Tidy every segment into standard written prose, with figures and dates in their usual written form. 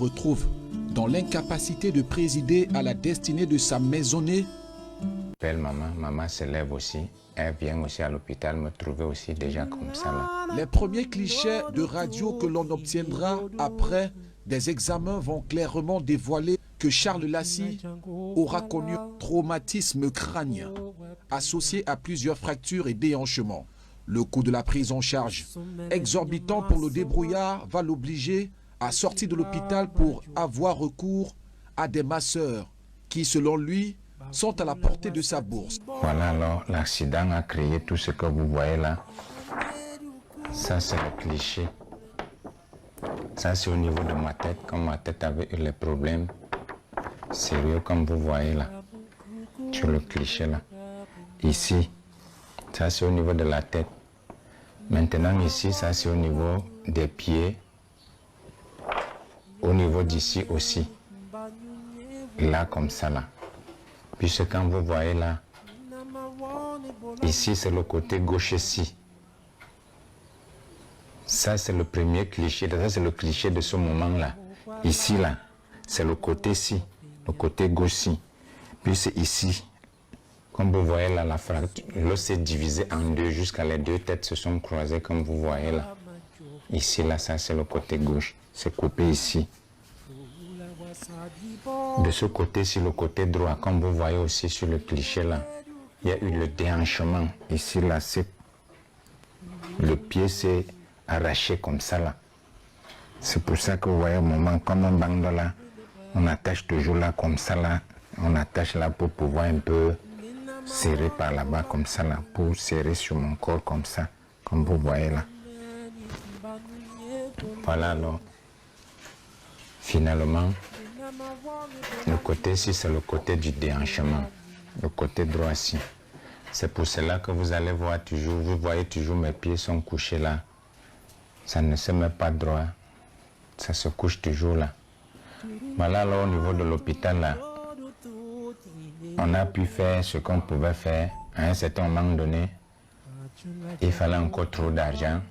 retrouve dans l'incapacité de présider à la destinée de sa maisonnée. Maman se lève aussi, elle vient aussi à l'hôpital me trouver aussi déjà comme ça là. Les premiers clichés de radio que l'on obtiendra après des examens vont clairement dévoiler que Charles Lassie aura connu un traumatisme crânien associé à plusieurs fractures et déhanchements. Le coût de la prise en charge exorbitant pour le débrouillard va l'obliger à sortir de l'hôpital pour avoir recours à des masseurs qui, selon lui, sont à la portée de sa bourse. Voilà, alors l'accident a créé tout ce que vous voyez là. Ça c'est le cliché. Ça c'est au niveau de ma tête, quand ma tête avait eu les problèmes sérieux comme vous voyez là. Sur le cliché là. Ici, ça c'est au niveau de la tête. Maintenant ici, ça c'est au niveau des pieds. Au niveau d'ici aussi. Là comme ça là. Puisque quand vous voyez là, ici c'est le côté gauche ici. Ça c'est le premier cliché, ça c'est le cliché de ce moment-là. Ici là, c'est le côté-ci, le côté gauche-ci. Puis c'est ici, comme vous voyez là, la fracture, l'os s'est divisé en deux jusqu'à les deux têtes se sont croisées comme vous voyez là. Ici là, ça c'est le côté gauche, c'est coupé ici. De ce côté, sur le côté droit, comme vous voyez aussi sur le cliché là, il y a eu le déhanchement. Ici là, le pied s'est arraché comme ça là. C'est pour ça que vous voyez au moment, comme un bandeau là, on attache toujours là comme ça là. On attache là pour pouvoir un peu serrer par là-bas comme ça là, pour serrer sur mon corps comme ça, comme vous voyez là. Voilà alors. Finalement, le côté-ci, c'est le côté du déhanchement, le côté droit-ci. C'est pour cela que vous allez voir toujours, vous voyez toujours mes pieds sont couchés là. Ça ne se met pas droit, ça se couche toujours là. Voilà, alors au niveau de l'hôpital là, on a pu faire ce qu'on pouvait faire. À un certain moment donné, il fallait encore trop d'argent.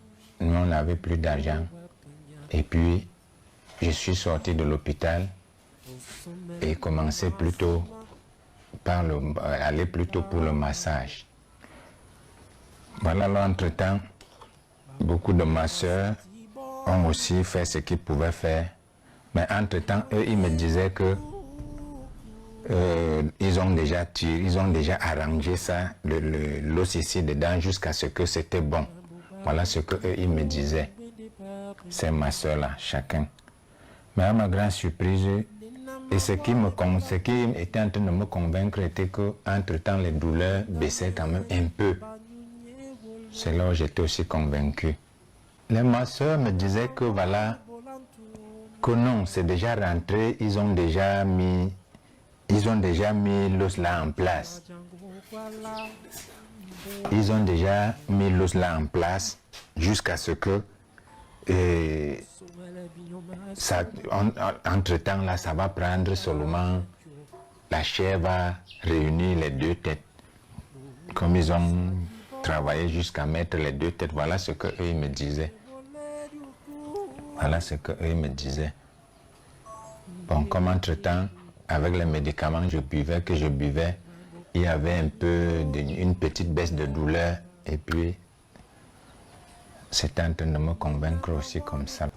Nous, on n'avait plus d'argent. Et puis, je suis sorti de l'hôpital et commençais plutôt par aller plutôt pour le massage. Voilà, là, entre-temps, beaucoup de masseurs ont aussi fait ce qu'ils pouvaient faire. Mais entre-temps, eux, ils me disaient que ils ont déjà arrangé ça, l'os ici dedans, jusqu'à ce que c'était bon. Voilà ce que eux, ils me disaient. Ces masseurs-là, chacun. Mais à ma grande surprise, et ce qui était en train de me convaincre était qu'entre-temps, les douleurs baissaient quand même un peu. C'est là où j'étais aussi convaincu. Les masseurs me disaient que voilà, que non, c'est déjà rentré, ils ont déjà mis l'os là en place. Ils ont déjà mis l'os là en place jusqu'à ce que entre-temps là, ça va prendre seulement, la chair va réunir les deux têtes. Comme ils ont travaillé jusqu'à mettre les deux têtes, voilà ce qu'eux ils me disaient. Voilà ce qu'eux ils me disaient. Bon, comme entre-temps, avec les médicaments que je buvais, il y avait un peu une petite baisse de douleur et puis c'était en train de me convaincre aussi comme ça.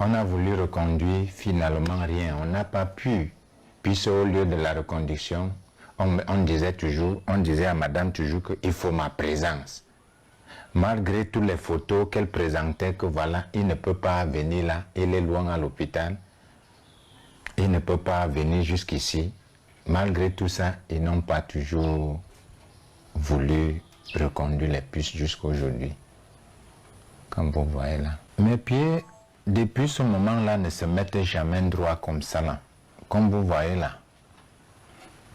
On a voulu reconduire, finalement rien, on n'a pas pu. Puis au lieu de la reconduction, on disait à madame toujours qu'il faut ma présence. Malgré toutes les photos qu'elle présentait, que voilà, il ne peut pas venir là, il est loin à l'hôpital, il ne peut pas venir jusqu'ici. Malgré tout ça, ils n'ont pas toujours voulu reconduire les puces jusqu'aujourd'hui. Comme vous voyez là. Mes pieds, depuis ce moment-là, ne se mettent jamais droit comme ça là. Comme vous voyez là.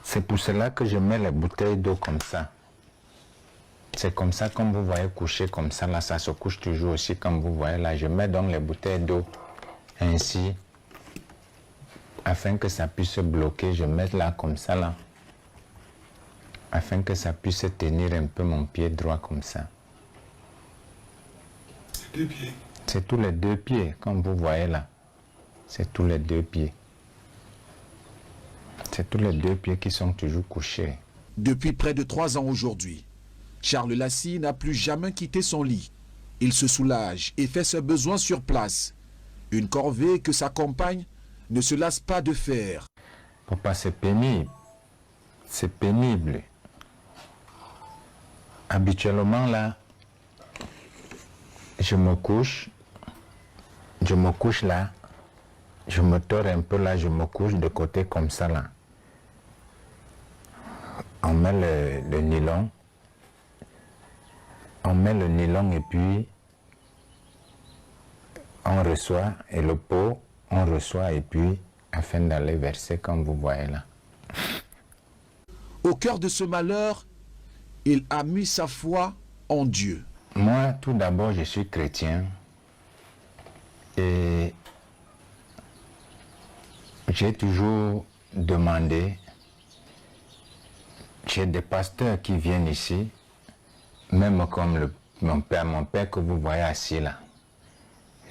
C'est pour cela que je mets les bouteilles d'eau comme ça. C'est comme ça, comme vous voyez, couché comme ça là, ça se couche toujours aussi comme vous voyez là. Je mets donc les bouteilles d'eau ainsi, afin que ça puisse bloquer. Je mets là comme ça là, afin que ça puisse tenir un peu mon pied droit comme ça. C'est deux pieds. C'est tous les deux pieds, comme vous voyez là. c'est tous les deux pieds. C'est tous les deux pieds qui sont toujours couchés. Depuis près de 3 ans aujourd'hui, Charles Lassie n'a plus jamais quitté son lit. Il se soulage et fait ses besoins sur place. Une corvée que sa compagne ne se lasse pas de faire. Papa, c'est pénible. C'est pénible. Habituellement, là, je me couche là, je me tords un peu là, je me couche de côté comme ça là. On met le nylon. On met le nylon et puis on reçoit, et le pot, on reçoit et puis afin d'aller verser comme vous voyez là. Au cœur de ce malheur, il a mis sa foi en Dieu. Moi, tout d'abord, je suis chrétien et j'ai toujours demandé, j'ai des pasteurs qui viennent ici, même comme mon père que vous voyez assis là.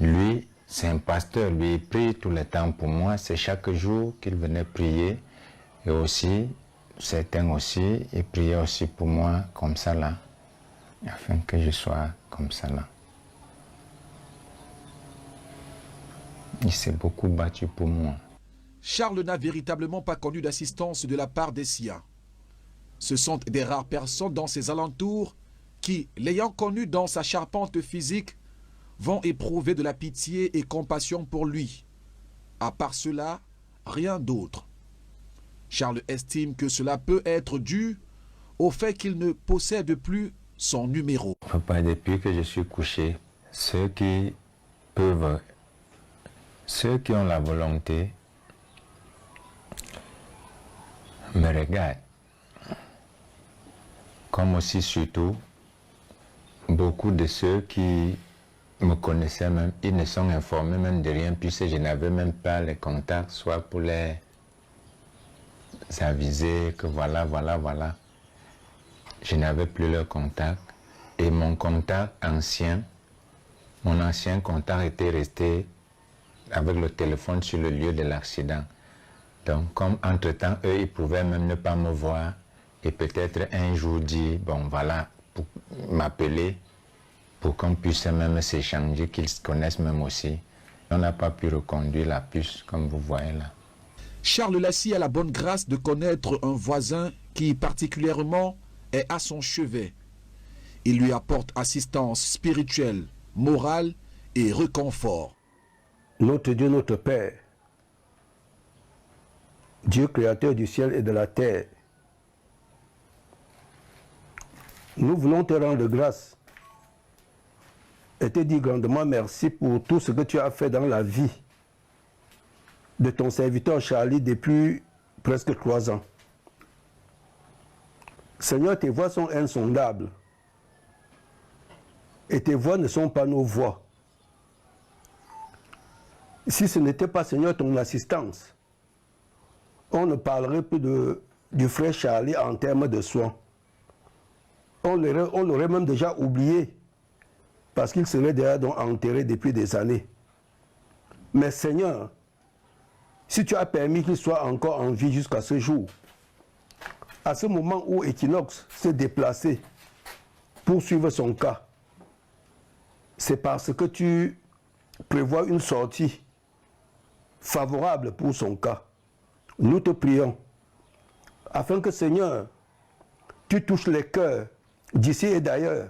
Lui, c'est un pasteur, lui, il prie tout le temps pour moi, c'est chaque jour qu'il venait prier. Et aussi, certains aussi, ils priaient aussi pour moi comme ça là, afin que je sois comme ça là. Il s'est beaucoup battu pour moi. Charles n'a véritablement pas connu d'assistance de la part des siens. Ce sont des rares personnes dans ses alentours qui, l'ayant connu dans sa charpente physique, vont éprouver de la pitié et compassion pour lui. À part cela, rien d'autre. Charles estime que cela peut être dû au fait qu'il ne possède plus son numéro. Papa, depuis que je suis couché, ceux qui peuvent, ceux qui ont la volonté, me regardent. Comme aussi surtout, beaucoup de ceux qui me connaissaient même, ils ne sont informés même de rien puisque je n'avais même pas les contacts, soit pour les aviser que voilà. Je n'avais plus leur contact et mon contact ancien, mon ancien contact était resté avec le téléphone sur le lieu de l'accident. Donc comme entre-temps, eux, ils pouvaient même ne pas me voir et peut-être un jour dire, bon voilà, pour m'appeler pour qu'on puisse même s'échanger, qu'ils se connaissent même aussi. On n'a pas pu reconduire la puce, comme vous voyez là. Charles Lassie a la bonne grâce de connaître un voisin qui particulièrement est à son chevet. Il lui apporte assistance spirituelle, morale et réconfort. Notre Dieu, notre Père, Dieu créateur du ciel et de la terre, nous voulons te rendre grâce et te dire grandement merci pour tout ce que tu as fait dans la vie de ton serviteur Charlie depuis presque 3 ans. Seigneur, tes voies sont insondables et tes voies ne sont pas nos voies. Si ce n'était pas, Seigneur, ton assistance, on ne parlerait plus du frère Charlie en termes de soins. On l'aurait même déjà oublié parce qu'il serait déjà donc enterré depuis des années. Mais Seigneur, si tu as permis qu'il soit encore en vie jusqu'à ce jour, à ce moment où Equinox s'est déplacé pour suivre son cas, c'est parce que tu prévois une sortie favorable pour son cas. Nous te prions afin que, Seigneur, tu touches les cœurs d'ici et d'ailleurs